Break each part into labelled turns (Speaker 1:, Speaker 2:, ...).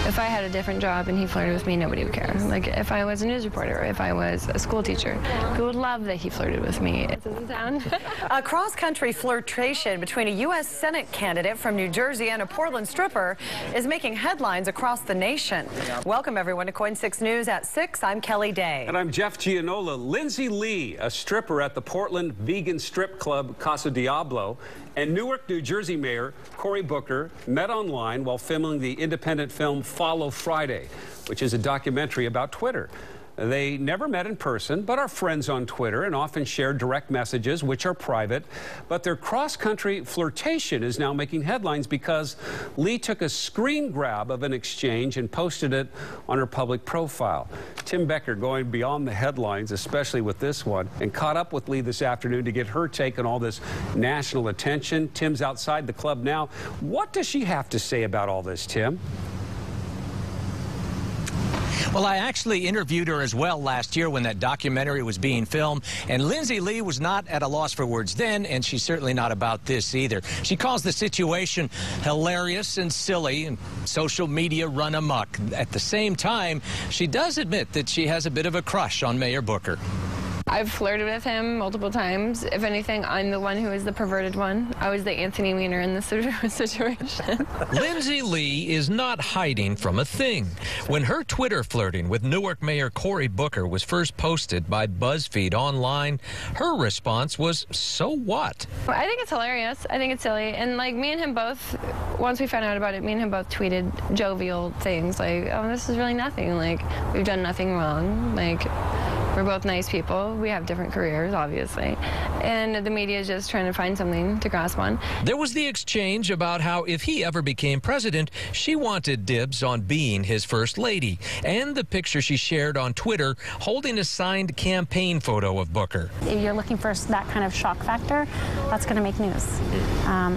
Speaker 1: If I had a different job and he flirted with me, nobody would care. Like, if I was a news reporter or if I was a school teacher, people would love that he flirted with me. It doesn't sound...
Speaker 2: A cross-country flirtation between a U.S. Senate candidate from New Jersey and a Portland stripper is making headlines across the nation. Welcome, everyone, to KOIN 6 News at 6. I'm Kelly Day.
Speaker 3: And I'm Jeff Gianola. Lindsay Lee, a stripper at the Portland vegan strip club Casa Diablo, and Newark, New Jersey Mayor Cory Booker met online while filming the independent film Follow Friday, which is a documentary about Twitter. They never met in person, but are friends on Twitter and often share direct messages, which are private. But their cross-country flirtation is now making headlines because Lee took a screen grab of an exchange and posted it on her public profile. Tim Becker going beyond the headlines, especially with this one, and caught up with Lee this afternoon to get her take on all this national attention. Tim's outside the club now. What does she have to say about all this, Tim?
Speaker 4: Well, I actually interviewed her as well last year when that documentary was being filmed, and Lindsay Lee was not at a loss for words then, and she's certainly not about this either. She calls the situation hilarious and silly, and social media run amok. At the same time, she does admit that she has a bit of a crush on Mayor Booker.
Speaker 1: I've flirted with him multiple times. If anything, I'm the one who is the perverted one. I was the Anthony Weiner in this situation.
Speaker 5: Lindsay Lee is not hiding from a thing. When her Twitter flirting with Newark Mayor Cory Booker was first posted by BuzzFeed online, her response was, "So what?"
Speaker 1: I think it's hilarious. I think it's silly. And like me and him both, once we found out about it, me and him both tweeted jovial things like, "Oh, this is really nothing. Like, we've done nothing wrong. Like, we're both nice people. We have different careers, obviously." And the media is just trying to find something to grasp on.
Speaker 5: There was the exchange about how if he ever became president, she wanted dibs on being his first lady. And the picture she shared on Twitter holding a signed campaign photo of Booker.
Speaker 6: If you're looking for that kind of shock factor, that's going to make news,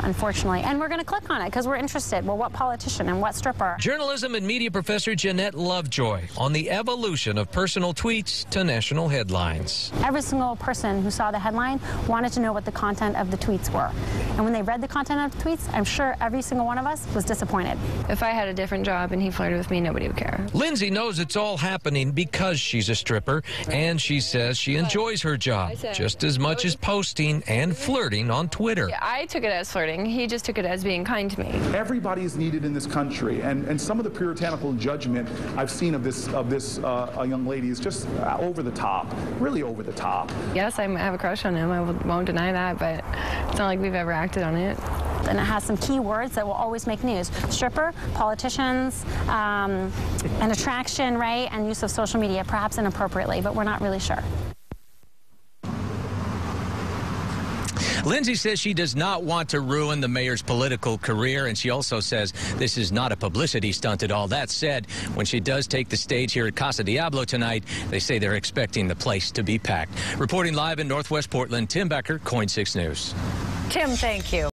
Speaker 6: unfortunately. And we're going to click on it because we're interested. Well, what politician and what stripper?
Speaker 5: Journalism and media professor Jeanette Lovejoy on the evolution of personal tweets to national headlines.
Speaker 6: Every single person who saw the headline wanted to know what the content of the tweets were. And when they read the content of the tweets, I'm sure every single one of us was disappointed.
Speaker 1: If I had a different job and he flirted with me, nobody would care.
Speaker 5: Lindsay knows it's all happening because she's a stripper, and she says she enjoys her job just as much as posting and flirting on Twitter.
Speaker 1: Yeah, I took it as flirting. He just took it as being kind to me.
Speaker 7: Everybody is needed in this country, and some of the puritanical judgment I've seen of this young lady is just over the top, really over the top.
Speaker 1: Yes, I have a crush on him. I won't deny that, but it's not like we've ever acted on it.
Speaker 6: And it has some key words that will always make news. Stripper, politicians, an attraction, right, and use of social media, perhaps inappropriately, but we're not really sure.
Speaker 4: Lindsay says she does not want to ruin the mayor's political career, and she also says this is not a publicity stunt at all. That said, when she does take the stage here at Casa Diablo tonight, they say they're expecting the place to be packed. Reporting live in Northwest Portland, Tim Becker, KOIN 6 News.
Speaker 2: Tim, thank you.